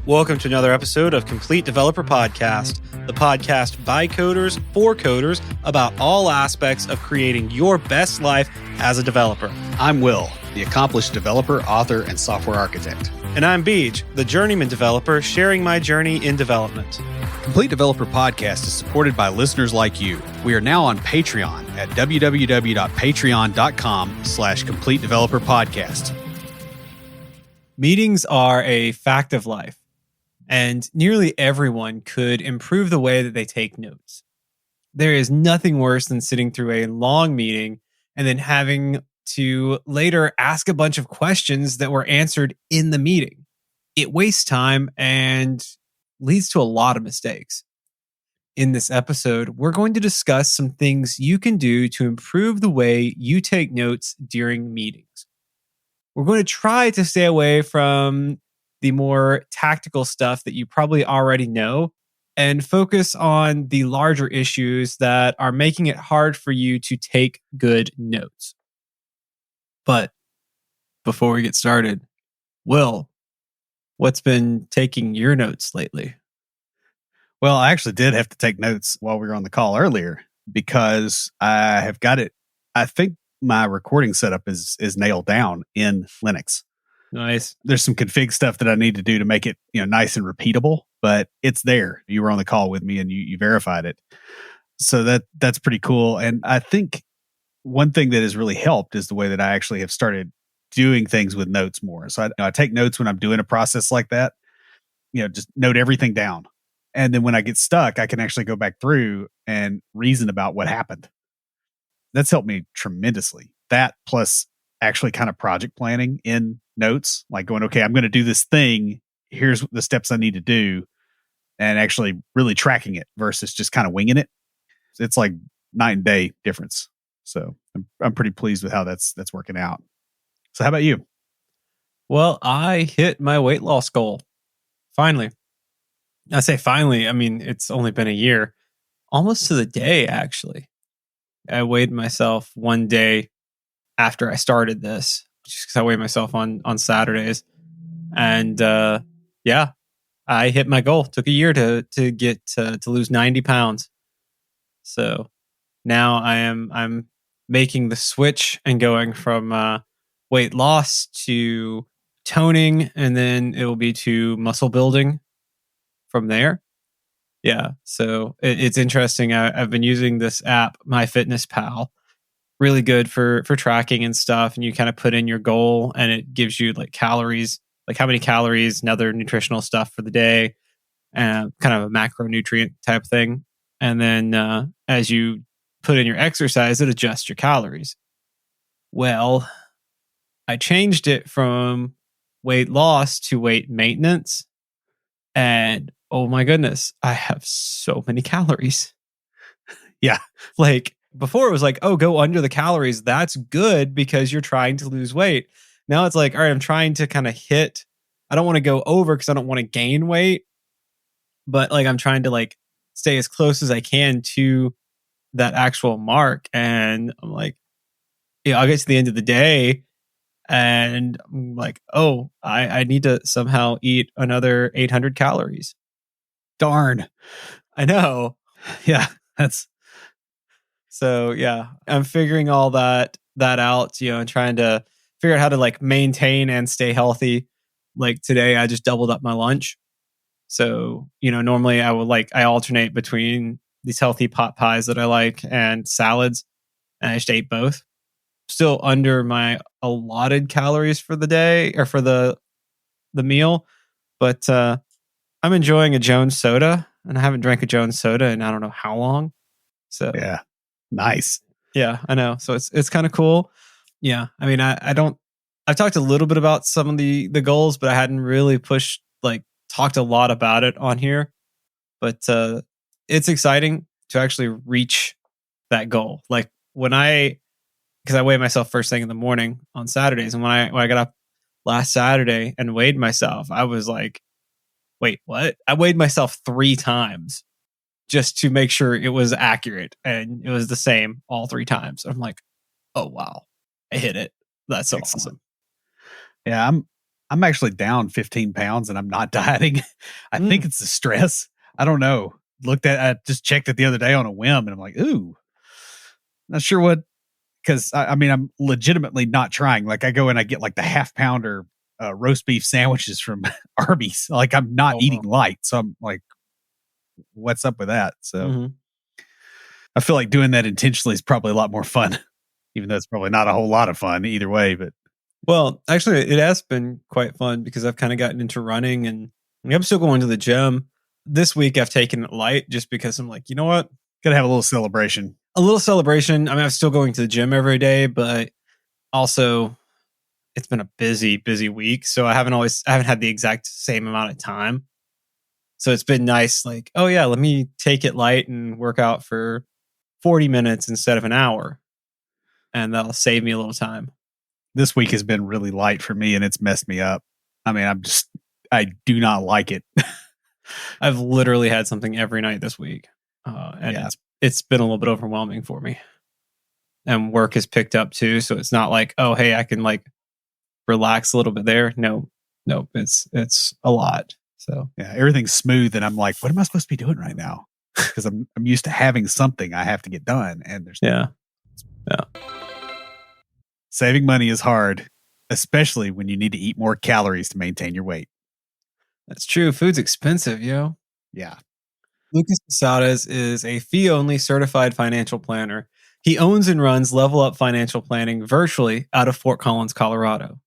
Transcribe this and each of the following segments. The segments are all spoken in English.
Welcome to another episode of Complete Developer Podcast, the podcast by coders for coders about all aspects of creating your best life as a developer. I'm Will, the accomplished developer, author, and software architect. And I'm Beej, the journeyman developer sharing my journey in development. Complete Developer Podcast is supported by listeners like you. We are now on Patreon at www.patreon.com/Complete Developer Podcast. Meetings are a fact of life, and nearly everyone could improve the way that they take notes. There is nothing worse than sitting through a long meeting and then having to later ask a bunch of questions that were answered in the meeting. It wastes time and leads to a lot of mistakes. In this episode, we're going to discuss some things you can do to improve the way you take notes during meetings. We're going to try to stay away from the more tactical stuff that you probably already know and focus on the larger issues that are making it hard for you to take good notes. But before we get started, Will, what's been taking your notes lately? Well, I actually did have to take notes while we were on the call earlier because I have got it. I think my recording setup is nailed down in Linux. Nice. There's some config stuff that I need to do to make it, nice and repeatable, but it's there. You were on the call with me and you verified it. So that's pretty cool. And I think one thing that has really helped is the way that I actually have started doing things with notes more. So I take notes when I'm doing a process like that, just note everything down. And then when I get stuck, I can actually go back through and reason about what happened. That's helped me tremendously. That plus actually kind of project planning in notes, like going, okay, I'm going to do this thing. Here's the steps I need to do, and actually really tracking it versus just kind of winging it. It's like night and day difference. So I'm pretty pleased with how that's working out. So how about you? Well, I hit my weight loss goal. Finally. I say finally, I mean, it's only been a year, almost to the day, actually. I weighed myself one day after I started this, just because I weigh myself on Saturdays. And I hit my goal. Took a year to get to lose 90 pounds. So now I'm making the switch and going from weight loss to toning, and then it will be to muscle building from there. Yeah, so it's interesting. I've been using this app, MyFitnessPal, really good for tracking and stuff. And you kind of put in your goal, and it gives you like calories, like how many calories and other nutritional stuff for the day, and kind of a macronutrient type thing. And then as you put in your exercise, it adjusts your calories. Well, I changed it from weight loss to weight maintenance, and oh my goodness, I have so many calories. Yeah. Like before it was like, oh, go under the calories. That's good because you're trying to lose weight. Now it's like, all right, I'm trying to kind of hit. I don't want to go over because I don't want to gain weight. But like I'm trying to like stay as close as I can to that actual mark. And I'm like, I'll get to the end of the day and I'm like, oh, I need to somehow eat another 800 calories. Darn. I know. Yeah, so yeah, I'm figuring all that out, and trying to figure out how to like maintain and stay healthy. Like today, I just doubled up my lunch. So, normally I alternate between these healthy pot pies that I like and salads, and I just ate both. Still under my allotted calories for the day or for the meal, but I'm enjoying a Jones soda, and I haven't drank a Jones soda in I don't know how long. So yeah, nice. Yeah, I know. So it's kind of cool. Yeah, I mean, I've talked a little bit about some of the goals, but I hadn't really talked a lot about it on here. But it's exciting to actually reach that goal. Like because I weigh myself first thing in the morning on Saturdays, and when I got up last Saturday and weighed myself, I was like, wait, what? I weighed myself 3 times just to make sure it was accurate, and it was the same all 3 times. I'm like, oh wow, I hit it. That's so awesome. Yeah, I'm actually down 15 pounds and I'm not dieting. I think Mm. it's the stress. I don't know. I just checked it the other day on a whim and I'm like, ooh, not sure what, because I mean, I'm legitimately not trying. Like I go and I get like the half pounder roast beef sandwiches from Arby's. Like I'm not Oh, eating wow. light. So I'm like, what's up with that? So Mhm. I feel like doing that intentionally is probably a lot more fun, even though it's probably not a whole lot of fun either way. But Well, actually, it has been quite fun because I've kind of gotten into running and I'm still going to the gym. This week, I've taken it light just because I'm like, you know what? gotta have a little celebration. A little celebration. I mean, I'm still going to the gym every day, but also it's been a busy, busy week. So I haven't had the exact same amount of time. So it's been nice, like, oh yeah, let me take it light and work out for 40 minutes instead of an hour. And that'll save me a little time. This week has been really light for me and it's messed me up. I mean, I do not like it. I've literally had something every night this week. And Yeah. it's been a little bit overwhelming for me. And work has picked up too. So it's not like, oh hey, I can like relax a little bit there. No, no, it's a lot. So Yeah. Everything's smooth. And I'm like, what am I supposed to be doing right now? Because I'm used to having something I have to get done. And there's yeah. Yeah. saving money is hard, especially when you need to eat more calories to maintain your weight. That's true. Food's expensive, yo. Yeah. Lucas Posadas is a fee only certified financial planner. He owns and runs Level Up Financial Planning virtually out of Fort Collins, Colorado.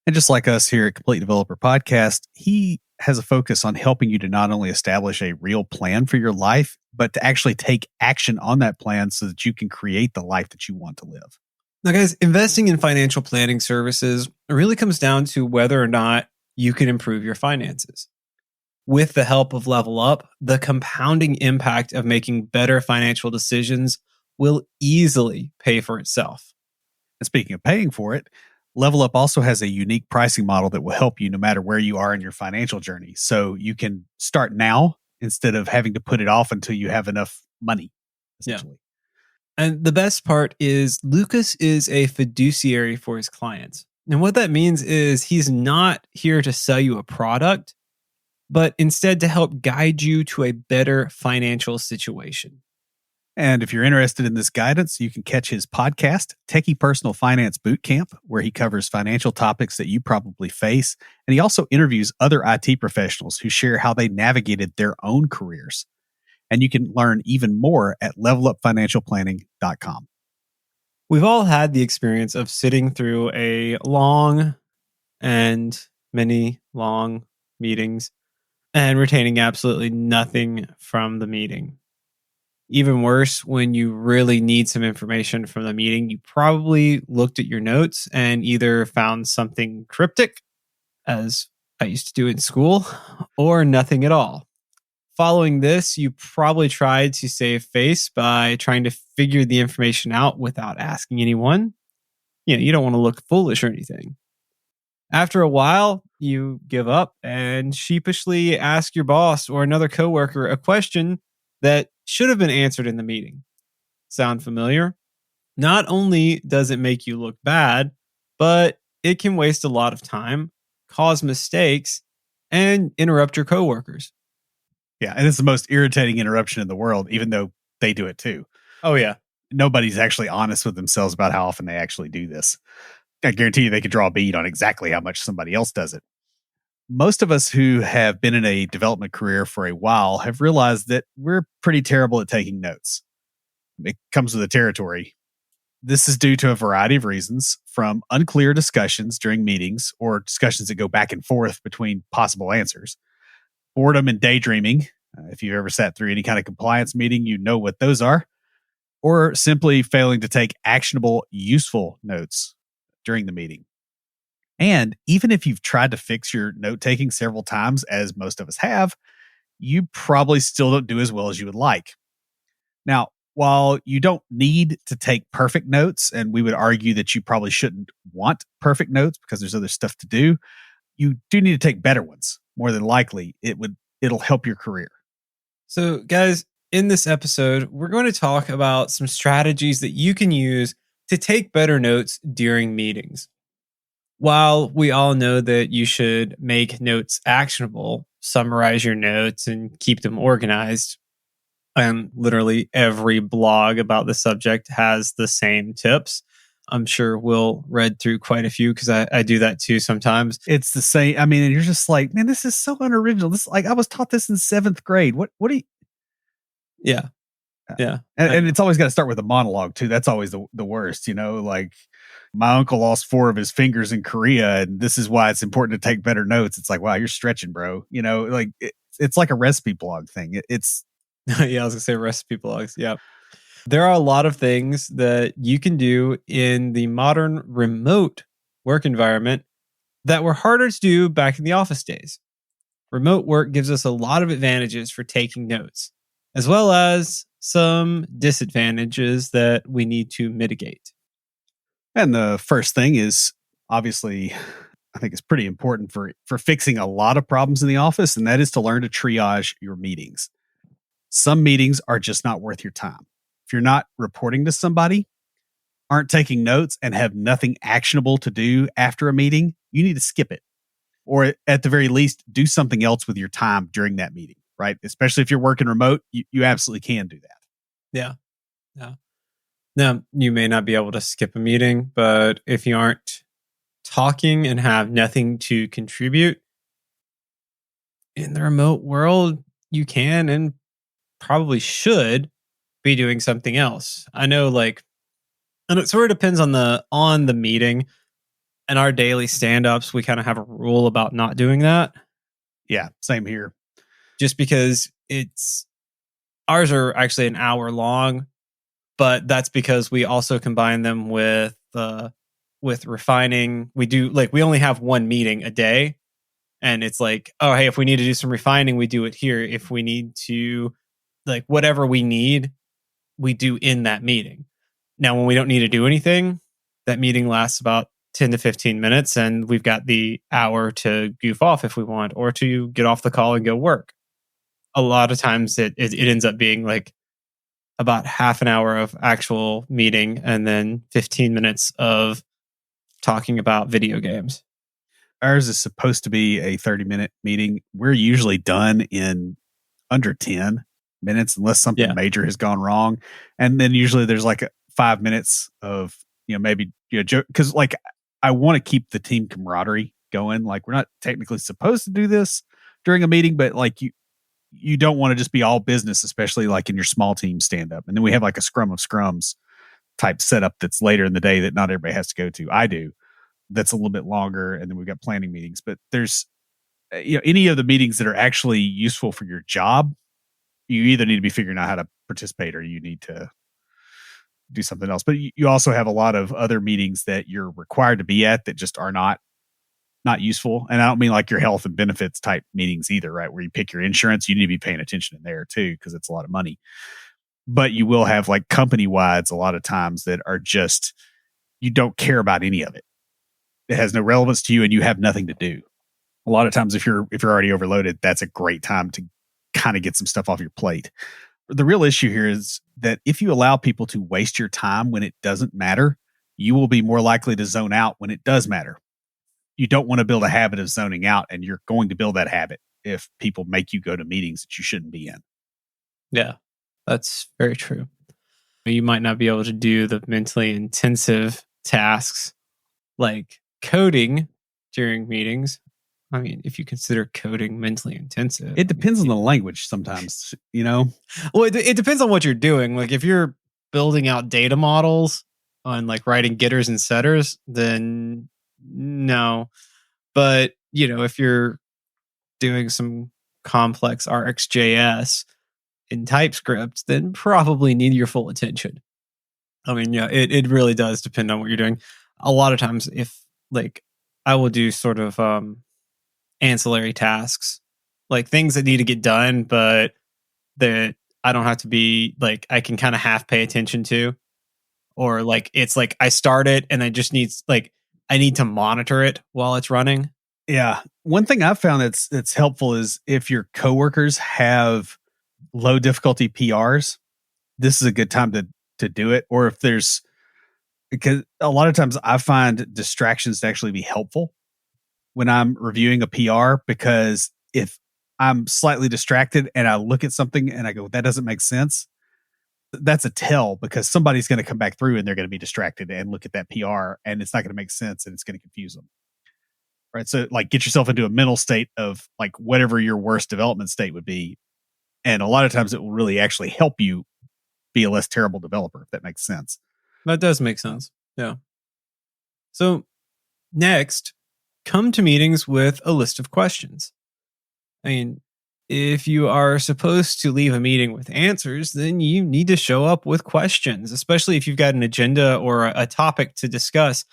And just like us here at Complete Developer Podcast, he has a focus on helping you to not only establish a real plan for your life, but to actually take action on that plan so that you can create the life that you want to live. Now, guys, investing in financial planning services really comes down to whether or not you can improve your finances. With the help of Level Up, the compounding impact of making better financial decisions will easily pay for itself. And speaking of paying for it, Level Up also has a unique pricing model that will help you no matter where you are in your financial journey. So you can start now instead of having to put it off until you have enough money, Yeah. essentially. And the best part is Lucas is a fiduciary for his clients. And what that means is he's not here to sell you a product, but instead to help guide you to a better financial situation. And if you're interested in this guidance, you can catch his podcast, Techie Personal Finance Boot Camp, where he covers financial topics that you probably face. And he also interviews other IT professionals who share how they navigated their own careers. And you can learn even more at levelupfinancialplanning.com. We've all had the experience of sitting through a long and many long meetings and retaining absolutely nothing from the meeting. Even worse, when you really need some information from the meeting, you probably looked at your notes and either found something cryptic, as I used to do in school, or nothing at all. Following this, you probably tried to save face by trying to figure the information out without asking anyone. You don't want to look foolish or anything. After a while, you give up and sheepishly ask your boss or another coworker a question that should have been answered in the meeting. Sound familiar? Not only does it make you look bad, but it can waste a lot of time, cause mistakes, and interrupt your coworkers. Yeah. And it's the most irritating interruption in the world, even though they do it too. Oh, yeah. Nobody's actually honest with themselves about how often they actually do this. I guarantee you they could draw a bead on exactly how much somebody else does it. Most of us who have been in a development career for a while have realized that we're pretty terrible at taking notes. It comes with the territory. This is due to a variety of reasons, from unclear discussions during meetings or discussions that go back and forth between possible answers, boredom and daydreaming. If you've ever sat through any kind of compliance meeting, you know what those are, or simply failing to take actionable, useful notes during the meeting. And even if you've tried to fix your note taking several times, as most of us have, you probably still don't do as well as you would like. Now, while you don't need to take perfect notes, and we would argue that you probably shouldn't want perfect notes because there's other stuff to do, you do need to take better ones. More than likely, it'll help your career. So, guys, in this episode, we're going to talk about some strategies that you can use to take better notes during meetings. While we all know that you should make notes actionable, summarize your notes, and keep them organized, and literally every blog about the subject has the same tips. I'm sure Will read through quite a few because I do that too sometimes. It's the same. I mean, and you're just like, man, this is so unoriginal. This like I was taught this in 7th grade. What do you? Yeah. Yeah. And it's always got to start with a monologue too. That's always the worst, you know. Like my uncle lost 4 of his fingers in Korea, and this is why it's important to take better notes. It's like, wow, you're stretching, bro. You know, like it's like a recipe blog thing. It's Yeah, I was gonna say recipe blogs. Yeah. There are a lot of things that you can do in the modern remote work environment that were harder to do back in the office days. Remote work gives us a lot of advantages for taking notes, as well as some disadvantages that we need to mitigate. and the first thing is obviously I think it's pretty important for fixing a lot of problems in the office, and that is to learn to triage your meetings. Some meetings are just not worth your time. If you're not reporting to somebody, aren't taking notes, and have nothing actionable to do after a meeting, you need to skip it. Or at the very least, do something else with your time during that meeting, right? Especially if you're working remote, you absolutely can do that. Yeah. Yeah. Now, you may not be able to skip a meeting, but if you aren't talking and have nothing to contribute in the remote world, you can and probably should be doing something else. I know, like, and it sort of depends on the meeting. And our daily stand-ups, we kind of have a rule about not doing that, Yeah, same here. just because it's ours are actually an hour long, but that's because we also combine them with refining. We do, like, we only have one meeting a day, and it's like, oh hey, if we need to do some refining, we do it here. If we need to, like, whatever we need, we do in that meeting. Now, when we don't need to do anything, that meeting lasts about 10 to 15 minutes, and we've got the hour to goof off if we want, or to get off the call and go work. A lot of times it ends up being like about half an hour of actual meeting and then 15 minutes of talking about video games. Ours is supposed to be a 30-minute meeting. We're usually done in under 10 minutes unless something Yeah. major has gone wrong. And then usually there's like 5 minutes of, maybe, joke. Cause like I want to keep the team camaraderie going. Like we're not technically supposed to do this during a meeting, but like you don't want to just be all business, especially like in your small team stand up. And then we have like a scrum of scrums type setup that's later in the day that not everybody has to go to. I do. That's a little bit longer. And then we've got planning meetings, but there's, any of the meetings that are actually useful for your job, you either need to be figuring out how to participate or you need to do something else. But you also have a lot of other meetings that you're required to be at that just are not useful. And I don't mean like your health and benefits type meetings either, right? Where you pick your insurance, you need to be paying attention in there too, because it's a lot of money. But you will have like company wides a lot of times that are just, you don't care about any of it. It has no relevance to you and you have nothing to do. A lot of times if you're already overloaded, that's a great time to kind of get some stuff off your plate. The real issue here is that if you allow people to waste your time when it doesn't matter, you will be more likely to zone out when it does matter. You don't want to build a habit of zoning out, and you're going to build that habit if people make you go to meetings that you shouldn't be in. Yeah, that's very true. You might not be able to do the mentally intensive tasks like coding during meetings. I mean, if you consider coding mentally intensive, It depends on the language sometimes, Well, it depends on what you're doing. Like if you're building out data models on like writing getters and setters, then no. But, if you're doing some complex RxJS in TypeScript, then probably need your full attention. I mean, yeah, it really does depend on what you're doing. A lot of times, if like I will do sort of ancillary tasks, like things that need to get done, but that I don't have to be like, I can kind of half pay attention to, or like it's like I start it and I just I need to monitor it while it's running. Yeah. One thing I've found that's helpful is if your coworkers have low difficulty PRs, this is a good time to do it. Or if there's because a lot of times I find distractions to actually be helpful when I'm reviewing a PR, because if I'm slightly distracted and I look at something and I go, that doesn't make sense, that's a tell, because somebody's going to come back through and they're going to be distracted and look at that PR and it's not going to make sense and it's going to confuse them. Right. So, like, get yourself into a mental state of like whatever your worst development state would be. And a lot of times it will really actually help you be a less terrible developer, if that makes sense. That does make sense. Yeah. So, next, come to meetings with a list of questions. I mean, if you are supposed to leave a meeting with answers, then you need to show up with questions, especially if you've got an agenda or a topic to discuss.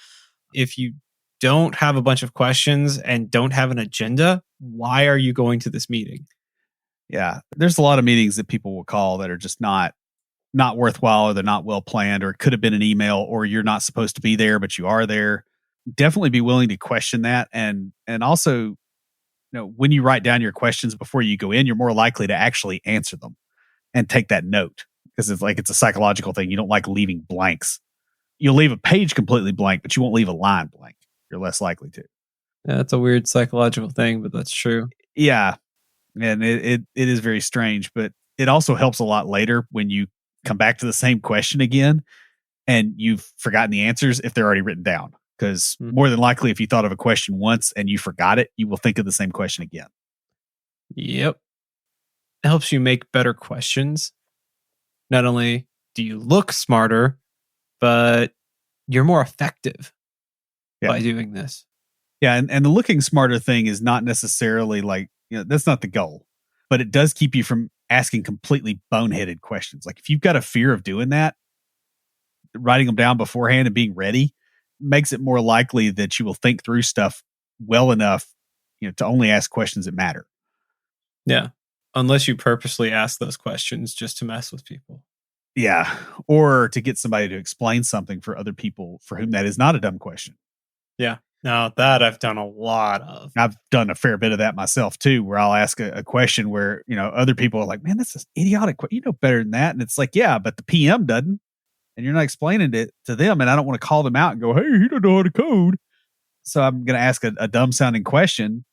If you don't have a bunch of questions and don't have an agenda, why are you going to this meeting? Yeah. There's a lot of meetings that people will call that are just not worthwhile, or they're not well planned, or it could have been an email, or you're not supposed to be there, but you are there. Definitely be willing to question that. And also, when you write down your questions before you go in, you're more likely to actually answer them and take that note, because it's a psychological thing. You don't like leaving blanks. You'll leave a page completely blank, but you won't leave a line blank. You're less likely to. Yeah, that's a weird psychological thing, but that's true. Yeah. And it is very strange, but it also helps a lot later when you come back to the same question again and you've forgotten the answers if they're already written down. Because more than likely, if you thought of a question once and you forgot it, you will think of the same question again. Yep. It helps you make better questions. Not only do you look smarter, but you're more effective by doing this. Yeah. And the looking smarter thing is not necessarily like, that's not the goal, but it does keep you from asking completely boneheaded questions. Like, if you've got a fear of doing that, writing them down beforehand and being ready makes it more likely that you will think through stuff well enough, to only ask questions that matter. Yeah. Unless you purposely ask those questions just to mess with people. Yeah. Or to get somebody to explain something for other people for whom that is not a dumb question. Yeah. Now that I've done a lot of. I've done a fair bit of that myself too, where I'll ask a question where, other people are like, man, that's an idiotic question. You know better than that. And it's like, yeah, but the PM doesn't. And you're not explaining it to them. And I don't want to call them out and go, hey, he don't know how to code. So I'm going to ask a dumb sounding question,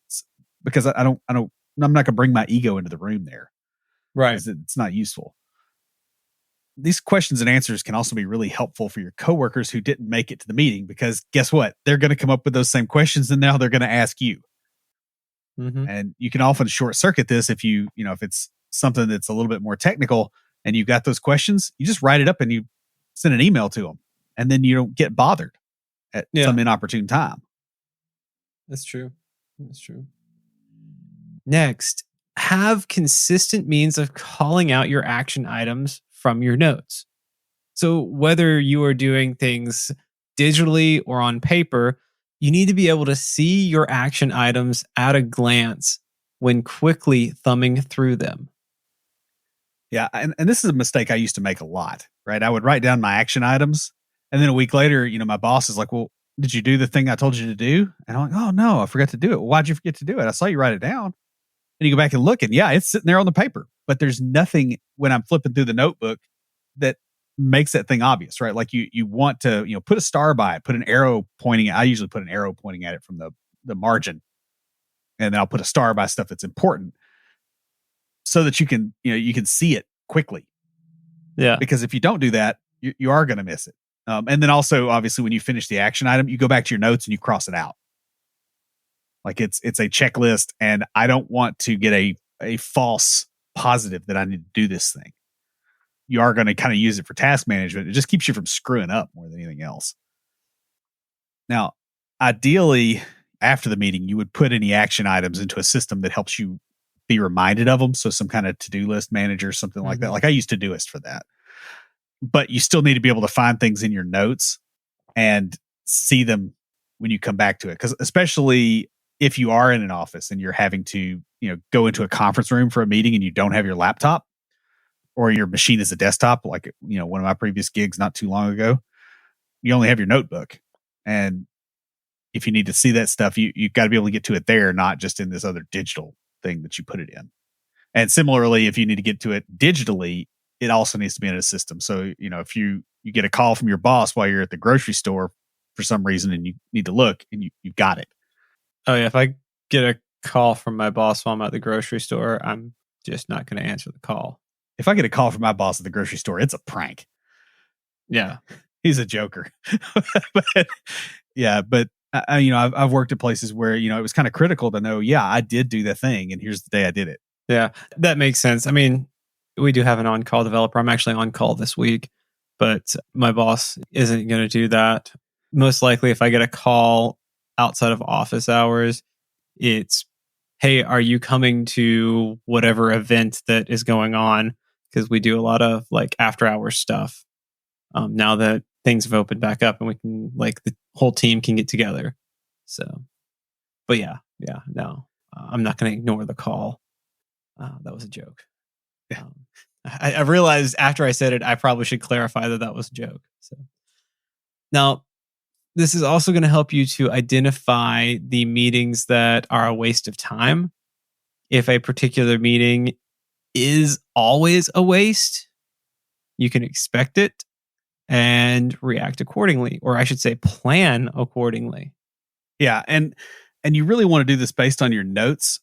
because I'm not going to bring my ego into the room there. Right. It's not useful. These questions and answers can also be really helpful for your coworkers who didn't make it to the meeting, because guess what? They're going to come up with those same questions and now they're going to ask you. Mm-hmm. And you can often short circuit this if if it's something that's a little bit more technical and you've got those questions, you just write it up and you send an email to them, and then you don't get bothered at some inopportune time. That's true. Next, have consistent means of calling out your action items from your notes. So whether you are doing things digitally or on paper, you need to be able to see your action items at a glance when quickly thumbing through them. Yeah. And this is a mistake I used to make a lot, right? I would write down my action items, and then a week later, my boss is like, well, did you do the thing I told you to do? And I'm like, oh no, I forgot to do it. Well, why'd you forget to do it? I saw you write it down. And you go back and look, and yeah, it's sitting there on the paper, but there's nothing when I'm flipping through the notebook that makes that thing obvious, right? Like you want to, put a star by it, put an arrow pointing at, I usually put an arrow pointing at it from the margin. And then I'll put a star by stuff that's important so that you can see it quickly. Yeah. Because if you don't do that, you are going to miss it. And then also, obviously, when you finish the action item, you go back to your notes and you cross it out. Like it's a checklist, and I don't want to get a false positive that I need to do this thing. You are going to kind of use it for task management. It just keeps you from screwing up more than anything else. Now, ideally, after the meeting, you would put any action items into a system that helps you be reminded of them. So some kind of to-do list manager, something like that. Like I use Todoist for that. But you still need to be able to find things in your notes and see them when you come back to it. Because especially if you are in an office and you're having to, go into a conference room for a meeting and you don't have your laptop, or your machine is a desktop, like, one of my previous gigs not too long ago, you only have your notebook. And if you need to see that stuff, you've got to be able to get to it there, not just in this other digital thing that you put it in. And similarly, if you need to get to it digitally, it also needs to be in a system. So, if you get a call from your boss while you're at the grocery store for some reason and you need to look and you've got it. Oh yeah, if I get a call from my boss while I'm at the grocery store, I'm just not going to answer the call. If I get a call from my boss at the grocery store, it's a prank. Yeah. He's a joker. But yeah, but I've worked at places where, it was kind of critical to know, yeah, I did do the thing and here's the day I did it. Yeah, that makes sense. I mean, we do have an on-call developer. I'm actually on call this week, but my boss isn't going to do that. Most likely, if I get a call outside of office hours, it's, hey, are you coming to whatever event that is going on? Because we do a lot of like after hours stuff now that things have opened back up and we can, like, the whole team can get together. So, but yeah, no, I'm not going to ignore the call. That was a joke. I realized after I said it, I probably should clarify that was a joke. So now, this is also going to help you to identify the meetings that are a waste of time. If a particular meeting is always a waste, you can expect it and react accordingly, or I should say plan accordingly. Yeah. And you really want to do this based on your notes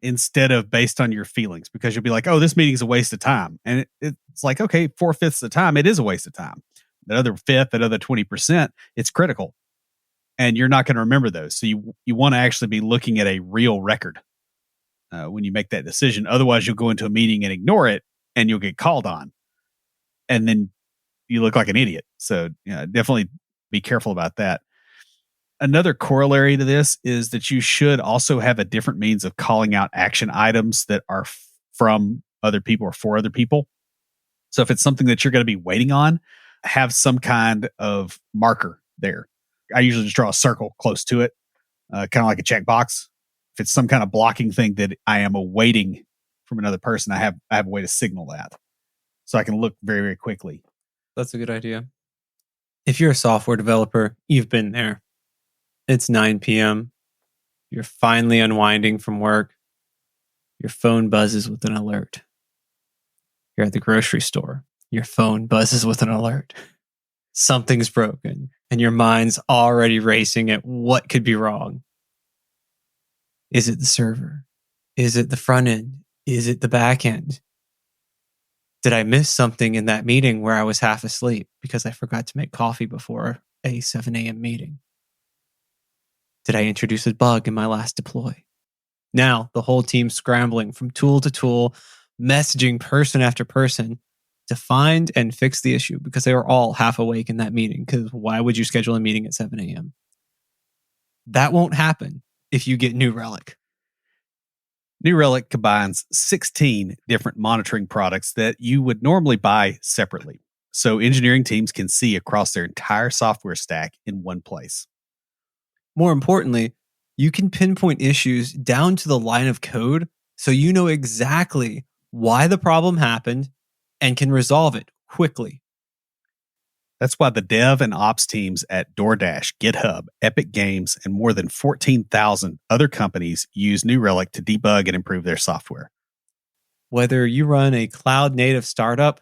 instead of based on your feelings, because you'll be like, oh, this meeting's a waste of time. And it's like, okay, 4/5 of the time, it is a waste of time. That other fifth, that other 20%, it's critical. And you're not going to remember those. So you want to actually be looking at a real record when you make that decision. Otherwise, you'll go into a meeting and ignore it and you'll get called on. And then you look like an idiot. So definitely be careful about that. Another corollary to this is that you should also have a different means of calling out action items that are from other people or for other people. So if it's something that you're going to be waiting on, have some kind of marker there. I usually just draw a circle close to it, kind of like a checkbox. If it's some kind of blocking thing that I am awaiting from another person, I have a way to signal that, so I can look very, very quickly. That's a good idea. If you're a software developer, you've been there. It's 9 p.m. You're finally unwinding from work. Your phone buzzes with an alert. You're at the grocery store. Your phone buzzes with an alert. Something's broken, and your mind's already racing at what could be wrong. Is it the server? Is it the front end? Is it the back end? Did I miss something in that meeting where I was half asleep because I forgot to make coffee before a 7 a.m. meeting? Did I introduce a bug in my last deploy? Now, the whole team's scrambling from tool to tool, messaging person after person to find and fix the issue because they were all half awake in that meeting. Because why would you schedule a meeting at 7 a.m.? That won't happen if you get New Relic. New Relic combines 16 different monitoring products that you would normally buy separately, so engineering teams can see across their entire software stack in one place. More importantly, you can pinpoint issues down to the line of code so you know exactly why the problem happened and can resolve it quickly. That's why the dev and ops teams at DoorDash, GitHub, Epic Games, and more than 14,000 other companies use New Relic to debug and improve their software. Whether you run a cloud-native startup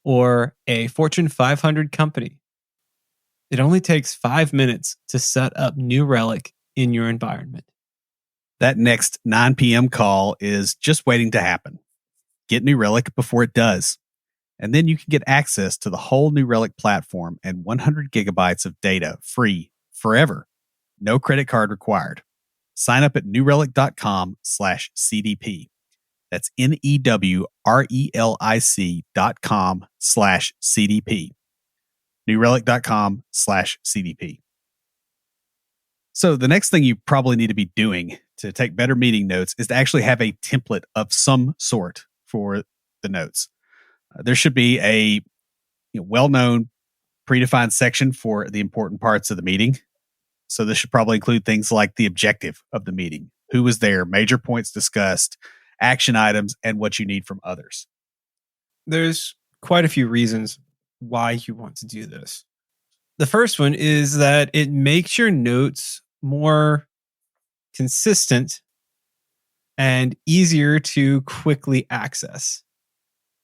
or a Fortune 500 company, it only takes 5 minutes to set up New Relic in your environment. That next 9 p.m. call is just waiting to happen. Get New Relic before it does. And then you can get access to the whole New Relic platform and 100 gigabytes of data free forever. No credit card required. Sign up at newrelic.com/CDP. That's NEWRELIC.com/CDP. newrelic.com/CDP. So the next thing you probably need to be doing to take better meeting notes is to actually have a template of some sort for the notes. There should be a well-known predefined section for the important parts of the meeting. So this should probably include things like the objective of the meeting, who was there, major points discussed, action items, and what you need from others. There's quite a few reasons why you want to do this. The first one is that it makes your notes more consistent and easier to quickly access.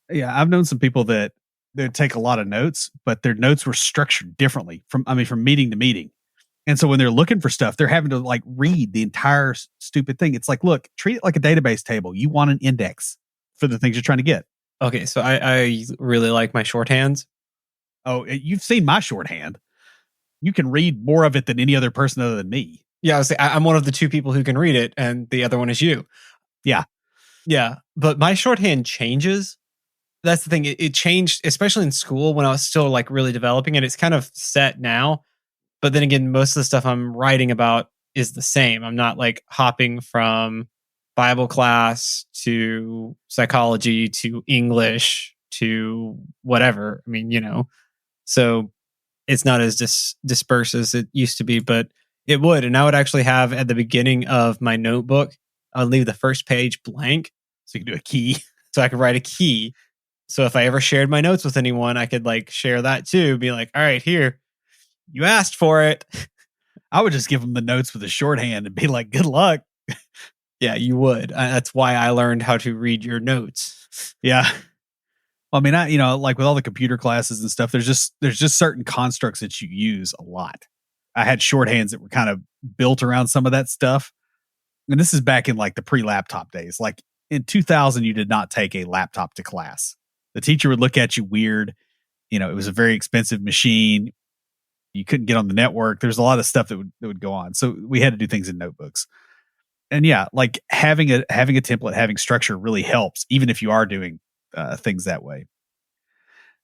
Yeah, I've known some people that they take a lot of notes, but their notes were structured differently from meeting to meeting. And so when they're looking for stuff, they're having to like read the entire stupid thing. It's like, look, treat it like a database table. You want an index for the things you're trying to get. Okay, so I really like my shorthands. Oh, you've seen my shorthand. You can read more of it than any other person other than me. Yeah, I'm one of the two people who can read it, and the other one is you. Yeah. Yeah, but my shorthand changes. That's the thing. It changed, especially in school when I was still like really developing it. It's kind of set now. But then again, most of the stuff I'm writing about is the same. I'm not like hopping from Bible class to psychology to English to whatever. I mean, so it's not as dispersed as it used to be, but it would. And I would actually have at the beginning of my notebook, I would leave the first page blank So you can do a key. so I could write a key. So if I ever shared my notes with anyone, I could like share that too. Be like, all right, here, you asked for it. I would just give them the notes with a shorthand and be like, good luck. Yeah, you would. That's why I learned how to read your notes. Yeah. Well, I mean, like with all the computer classes and stuff, there's just certain constructs that you use a lot. I had shorthands that were kind of built around some of that stuff. And this is back in like the pre-laptop days. Like in 2000, you did not take a laptop to class. The teacher would look at you weird. It was a very expensive machine. You couldn't get on the network. There's a lot of stuff that would go on. So we had to do things in notebooks. And yeah, like having a template, having structure really helps, even if you are doing things that way.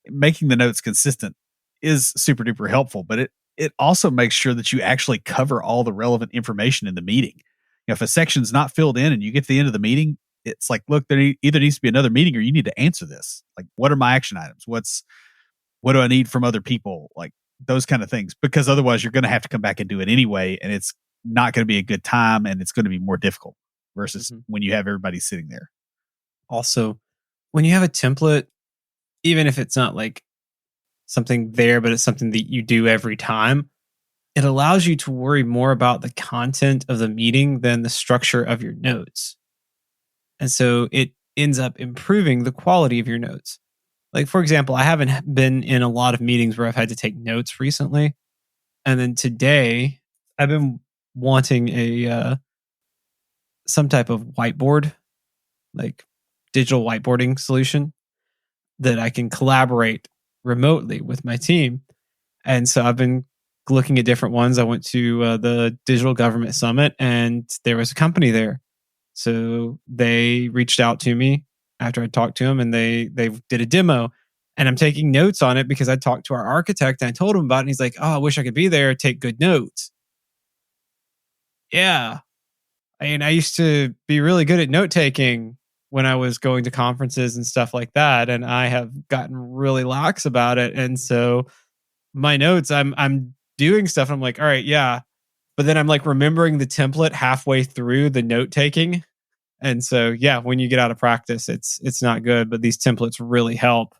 Making the notes consistent is super duper helpful, but it also makes sure that you actually cover all the relevant information in the meeting. If a section's not filled in and you get to the end of the meeting, it's like, look, there either needs to be another meeting or you need to answer this. Like, what are my action items? What do I need from other people? Like those kind of things, because otherwise you're going to have to come back and do it anyway. And it's not going to be a good time and it's going to be more difficult versus when you have everybody sitting there. Also, when you have a template, even if it's not like something there, but it's something that you do every time, it allows you to worry more about the content of the meeting than the structure of your notes. And so it ends up improving the quality of your notes. Like, for example, I haven't been in a lot of meetings where I've had to take notes recently. And then today, I've been wanting some type of whiteboard, like digital whiteboarding solution that I can collaborate remotely with my team. And so I've been looking at different ones. I went to the Digital Government Summit and there was a company there. So they reached out to me after I talked to them and they did a demo. And I'm taking notes on it because I talked to our architect and I told him about it. And he's like, oh, I wish I could be there, take good notes. Yeah. I mean, I used to be really good at note taking when I was going to conferences and stuff like that. And I have gotten really lax about it. And so my notes, I'm doing stuff. And I'm like, all right, yeah. But then I'm like remembering the template halfway through the note taking. And so, yeah, when you get out of practice, it's not good. But these templates really help,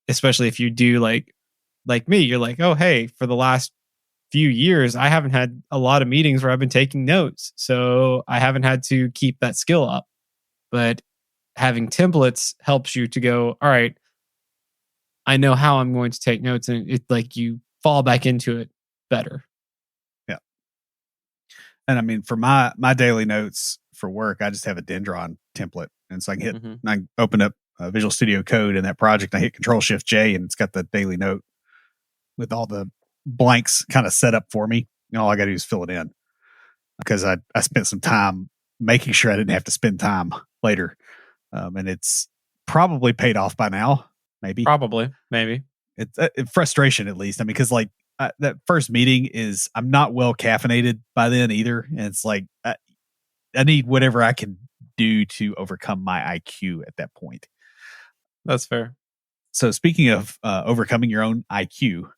especially if you do like me. You're like, oh, hey, for the last few years, I haven't had a lot of meetings where I've been taking notes. So I haven't had to keep that skill up. But having templates helps you to go, all right, I know how I'm going to take notes. And it like you fall back into it better. Yeah. And I mean, for my daily notes for work, I just have a Dendron template. And so I can I open up Visual Studio Code in that project. I hit Control-Shift-J and it's got the daily note with all the blanks kind of set up for me. And all I got to do is fill it in because I spent some time making sure I didn't have to spend time later. And it's probably paid off by now. Maybe. It's frustration, at least. I mean, because like that first meeting is, I'm not well caffeinated by then either. And it's like, I need whatever I can do to overcome my IQ at that point. That's fair. So speaking of overcoming your own IQ,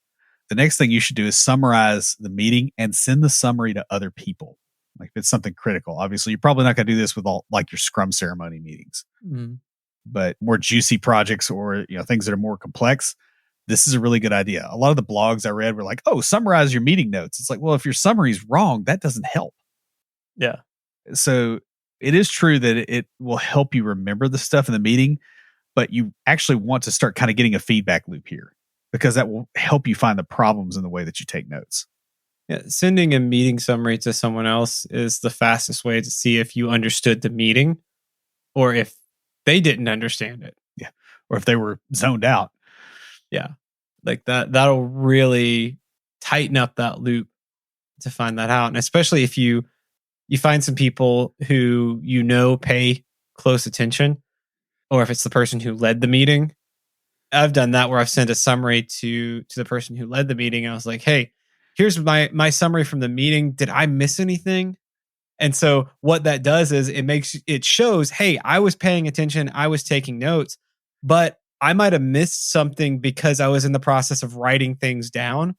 the next thing you should do is summarize the meeting and send the summary to other people. Like if it's something critical, obviously you're probably not going to do this with all like your Scrum ceremony meetings, but more juicy projects or things that are more complex. This is a really good idea. A lot of the blogs I read were like, "Oh, summarize your meeting notes." It's like, well, if your summary is wrong, that doesn't help. Yeah. So it is true that it will help you remember the stuff in the meeting, but you actually want to start kind of getting a feedback loop here because that will help you find the problems in the way that you take notes. Yeah, sending a meeting summary to someone else is the fastest way to see if you understood the meeting or if they didn't understand it. Yeah. Or if they were zoned out. Yeah. Like that'll really tighten up that loop to find that out. And especially if you find some people who pay close attention, or if it's the person who led the meeting. I've done that where I've sent a summary to the person who led the meeting. And I was like, hey, here's my summary from the meeting. Did I miss anything? And so what that does is it shows, hey, I was paying attention, I was taking notes, but I might have missed something because I was in the process of writing things down.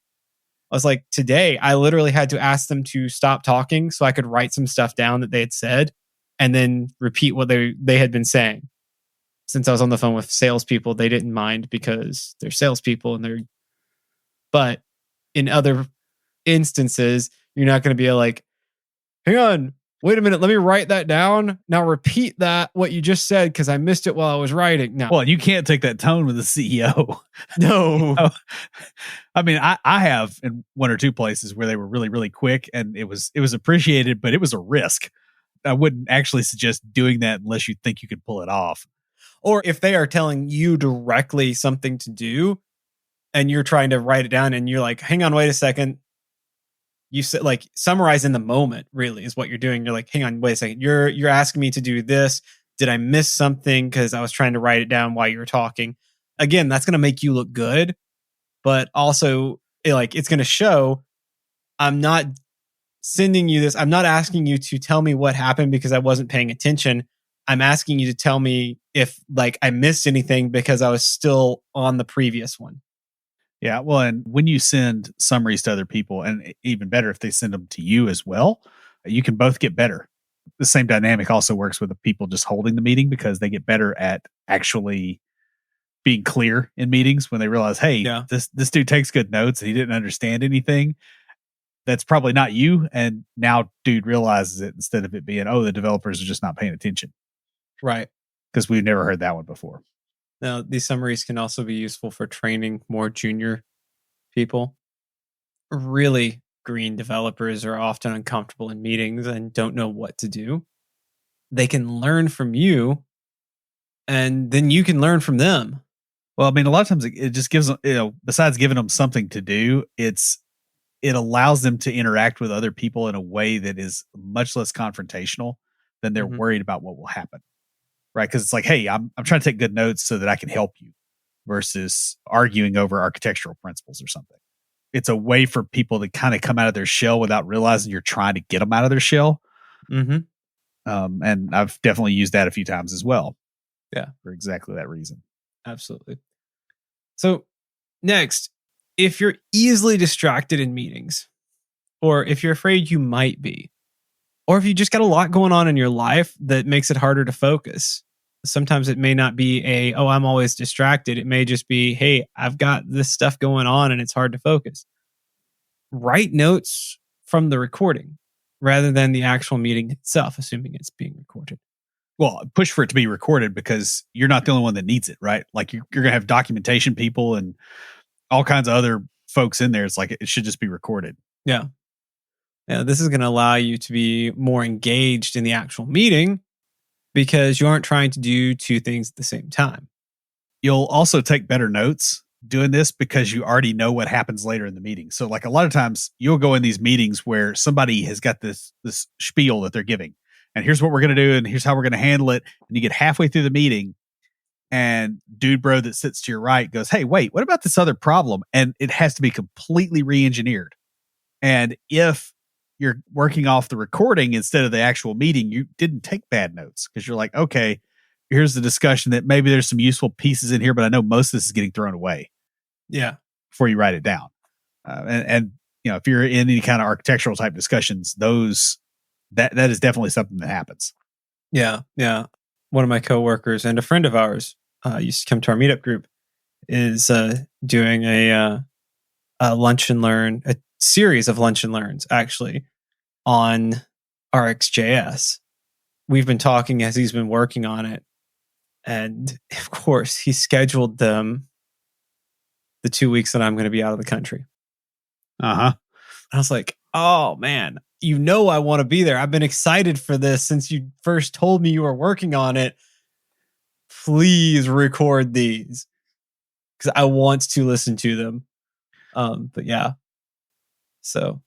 I was like, today, I literally had to ask them to stop talking so I could write some stuff down that they had said and then repeat what they had been saying. Since I was on the phone with salespeople, they didn't mind because they're salespeople but in other instances, you're not going to be like, hang on, wait a minute, let me write that down. Now repeat what you just said because I missed it while I was writing. No. Well, you can't take that tone with the CEO. No. I mean, I have in one or two places where they were really, really quick and it was appreciated, but it was a risk. I wouldn't actually suggest doing that unless you think you could pull it off. Or if they are telling you directly something to do and you're trying to write it down and you're like, hang on, wait a second. You said like summarize in the moment really is what you're doing. You're like, hang on, wait a second. You're asking me to do this. Did I miss something? Because I was trying to write it down while you were talking. Again, that's going to make you look good, but also it's going to show I'm not sending you this. I'm not asking you to tell me what happened because I wasn't paying attention. I'm asking you to tell me if I missed anything because I was still on the previous one. Yeah. Well, and when you send summaries to other people, and even better if they send them to you as well, you can both get better. The same dynamic also works with the people just holding the meeting because they get better at actually being clear in meetings when they realize, hey, this dude takes good notes and he didn't understand anything. That's probably not you. And now dude realizes it instead of it being, oh, the developers are just not paying attention. Right. Because we've never heard that one before. Now, these summaries can also be useful for training more junior people. Really green developers are often uncomfortable in meetings and don't know what to do. They can learn from you and then you can learn from them. Well, I mean, a lot of times it just gives them, besides giving them something to do, it allows them to interact with other people in a way that is much less confrontational than they're worried about what will happen. Right. Because it's like, hey, I'm trying to take good notes so that I can help you versus arguing over architectural principles or something. It's a way for people to kind of come out of their shell without realizing you're trying to get them out of their shell. Mm-hmm. And I've definitely used that a few times as well. Yeah. For exactly that reason. Absolutely. So next, if you're easily distracted in meetings, or if you're afraid you might be, or if you just got a lot going on in your life that makes it harder to focus. Sometimes it may not be I'm always distracted. It may just be, hey, I've got this stuff going on and it's hard to focus. Write notes from the recording rather than the actual meeting itself, assuming it's being recorded. Well, push for it to be recorded because you're not the only one that needs it, right? Like you're going to have documentation people and all kinds of other folks in there. It's like it should just be recorded. Yeah. Yeah, this is going to allow you to be more engaged in the actual meeting because you aren't trying to do two things at the same time. You'll also take better notes doing this because you already know what happens later in the meeting. So like a lot of times you'll go in these meetings where somebody has got this spiel that they're giving and here's what we're going to do and here's how we're going to handle it. And you get halfway through the meeting and dude bro that sits to your right goes, hey, wait, what about this other problem? And it has to be completely re-engineered. And if you're working off the recording instead of the actual meeting, you didn't take bad notes because you're like, okay, here's the discussion that maybe there's some useful pieces in here, but I know most of this is getting thrown away. Yeah. Before you write it down. And if you're in any kind of architectural type discussions, that is definitely something that happens. Yeah. Yeah. One of my coworkers and a friend of ours used to come to our meetup group is doing a lunch and learn, a series of lunch and learns actually on RxJS. We've been talking as he's been working on it And of course, he scheduled them the 2 weeks that I'm going to be out of the country. Uh huh. I was like, oh man, I want to be there. I've been excited for this since you first told me you were working on it. Please record these because I want to listen to them. But yeah, so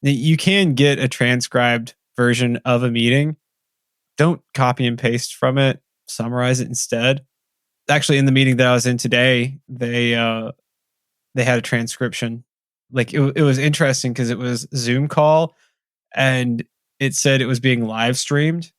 you can get a transcribed version of a meeting. Don't copy and paste from it. Summarize it instead. Actually, in the meeting that I was in today, they had a transcription. Like it was interesting because it was Zoom call and it said it was being live streamed.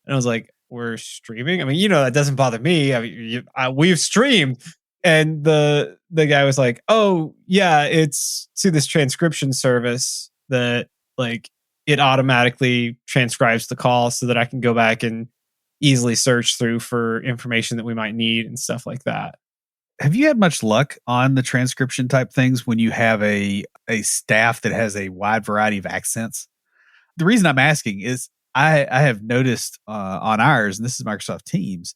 And I was like, we're streaming? I mean, that doesn't bother me. I mean, we've streamed. And the guy was like, oh, yeah, it's to this transcription service that like it automatically transcribes the call so that I can go back and easily search through for information that we might need and stuff like that. Have you had much luck on the transcription type things when you have a staff that has a wide variety of accents? The reason I'm asking is I have noticed on ours, and this is Microsoft Teams,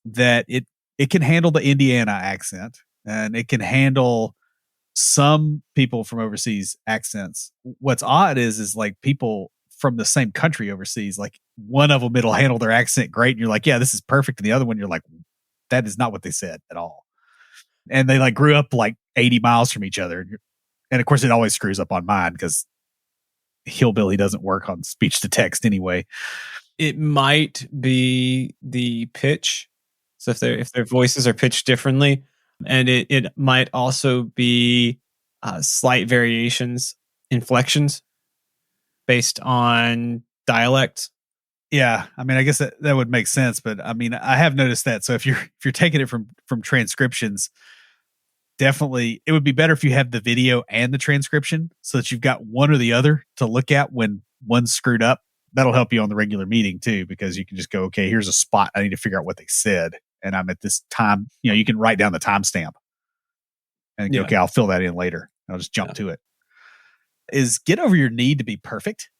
that it can handle the Indiana accent and it can handle some people from overseas accents. What's odd is like people from the same country overseas, like one of them, it'll handle their accent great. And you're like, yeah, this is perfect. And the other one, you're like, that is not what they said at all. And they like grew up like 80 miles from each other. And of course, it always screws up on mine because Hillbilly doesn't work on speech to text anyway. It might be the pitch. So if their voices are pitched differently, and it might also be slight variations, inflections based on dialect. Yeah, I mean, I guess that would make sense, but I mean, I have noticed that. So if you're taking it from transcriptions, definitely it would be better if you have the video and the transcription so that you've got one or the other to look at when one's screwed up. That'll help you on the regular meeting too, because you can just go, okay, here's a spot. I need to figure out what they said. And I'm at this time, you can write down the timestamp and go, okay, I'll fill that in later. I'll just jump to it. Is get over your need to be perfect.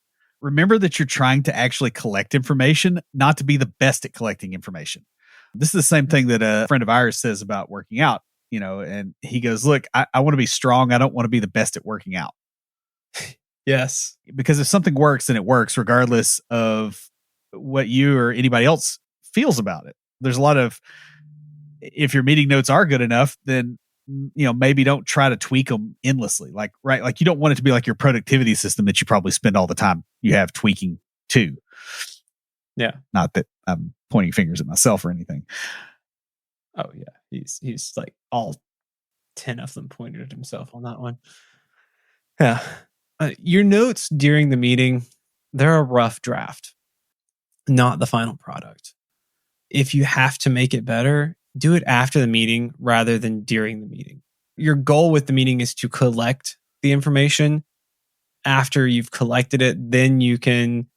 Remember that you're trying to actually collect information, not to be the best at collecting information. This is the same thing that a friend of ours says about working out, and he goes, look, I want to be strong. I don't want to be the best at working out. Yes. Because if something works, then it works regardless of what you or anybody else feels about it. There's a lot of, if your meeting notes are good enough, then maybe don't try to tweak them endlessly. Like you don't want it to be like your productivity system that you probably spend all the time you have tweaking too. Yeah. Not that I'm pointing fingers at myself or anything. Oh yeah. He's like all 10 of them pointed at himself on that one. Yeah. Your notes during the meeting, they're a rough draft, not the final product. If you have to make it better, do it after the meeting rather than during the meeting. Your goal with the meeting is to collect the information. After you've collected it, then you can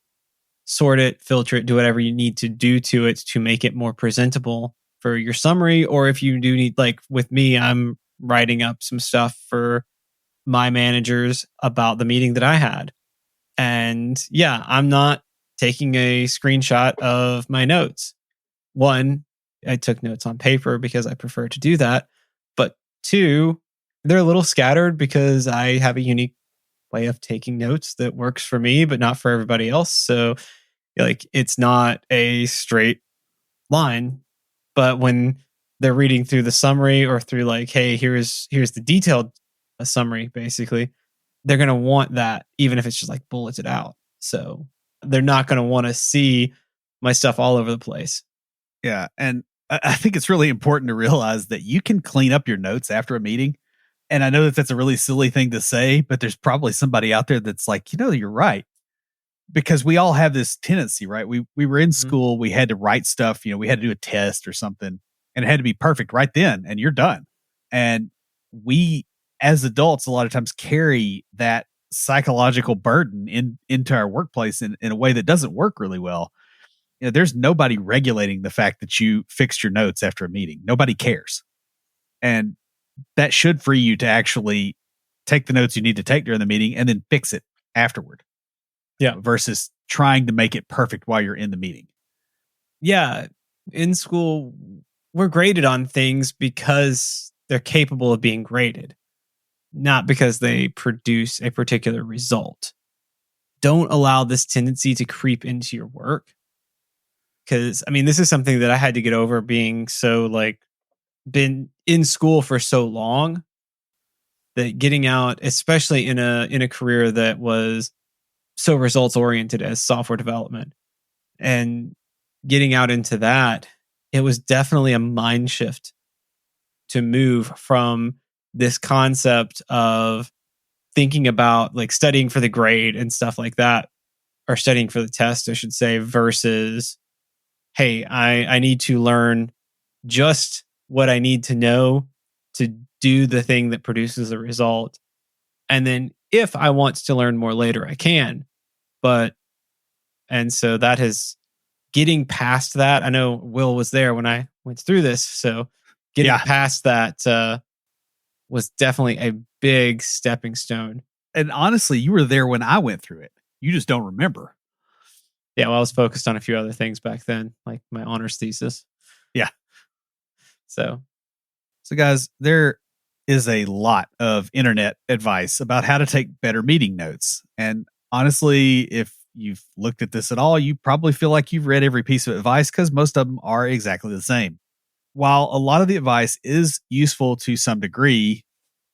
sort it, filter it, do whatever you need to do to it to make it more presentable for your summary. Or if you do need, like with me, I'm writing up some stuff for my managers about the meeting that I had. And yeah, I'm not taking a screenshot of my notes. One, I took notes on paper because I prefer to do that. But two, they're a little scattered because I have a unique way of taking notes that works for me, but not for everybody else. So like it's not a straight line. But when they're reading through the summary or through like, hey, here's the detailed summary, basically, they're going to want that, even if it's just like bulleted out. So they're not going to want to see my stuff all over the place. Yeah. And I think it's really important to realize that you can clean up your notes after a meeting. And I know that that's a really silly thing to say, but there's probably somebody out there that's like, you're right. Because we all have this tendency, right? We were in school, we had to write stuff, we had to do a test or something, and it had to be perfect right then, and you're done. And we, as adults, a lot of times carry that psychological burden into our workplace in a way that doesn't work really well. There's nobody regulating the fact that you fixed your notes after a meeting. Nobody cares. And that should free you to actually take the notes you need to take during the meeting and then fix it afterward. Yeah. Versus trying to make it perfect while you're in the meeting. Yeah. In school, we're graded on things because they're capable of being graded, not because they produce a particular result. Don't allow this tendency to creep into your work. Because, I mean, this is something that I had to get over, being so been in school for so long, that getting out, especially in a career that was so results oriented as software development, and getting out into that, it was definitely a mind shift to move from this concept of thinking about like studying for the grade and stuff like that, or studying for the test, I should say, versus, hey, I need to learn just what I need to know to do the thing that produces a result. And then if I want to learn more later, I can. And so that has, getting past that. I know Will was there when I went through this. So getting past that was definitely a big stepping stone. And honestly, you were there when I went through it. You just don't remember. Yeah, well, I was focused on a few other things back then, like my honors thesis. Yeah. So guys, there is a lot of internet advice about how to take better meeting notes. And honestly, if you've looked at this at all, you probably feel like you've read every piece of advice, because most of them are exactly the same. While a lot of the advice is useful to some degree,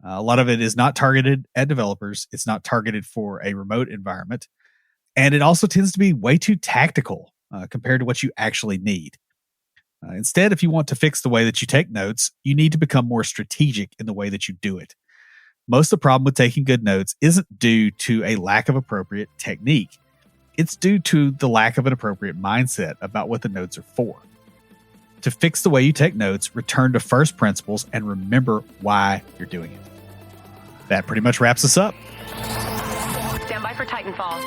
a lot of it is not targeted at developers. It's not targeted for a remote environment. And it also tends to be way too tactical compared to what you actually need. Instead, if you want to fix the way that you take notes, you need to become more strategic in the way that you do it. Most of the problem with taking good notes isn't due to a lack of appropriate technique. It's due to the lack of an appropriate mindset about what the notes are for. To fix the way you take notes, return to first principles and remember why you're doing it. That pretty much wraps us up. Stand by for Titanfall.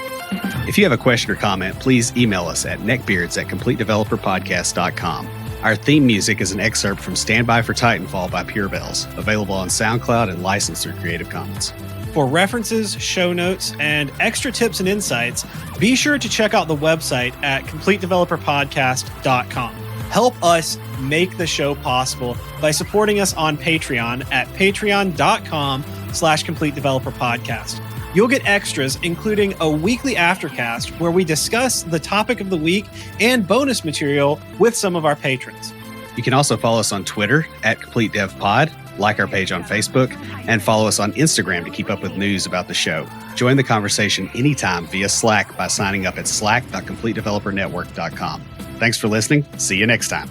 If you have a question or comment, please email us at neckbeards@completedeveloperpodcast.com. Our theme music is an excerpt from Stand By for Titanfall by Pure Bells, available on SoundCloud and licensed through Creative Commons. For references, show notes, and extra tips and insights, be sure to check out the website at completedeveloperpodcast.com. Help us make the show possible by supporting us on Patreon at patreon.com/completedeveloperpodcast. You'll get extras, including a weekly aftercast where we discuss the topic of the week and bonus material with some of our patrons. You can also follow us on Twitter at CompleteDevPod, like our page on Facebook, and follow us on Instagram to keep up with news about the show. Join the conversation anytime via Slack by signing up at slack.completedevelopernetwork.com. Thanks for listening. See you next time.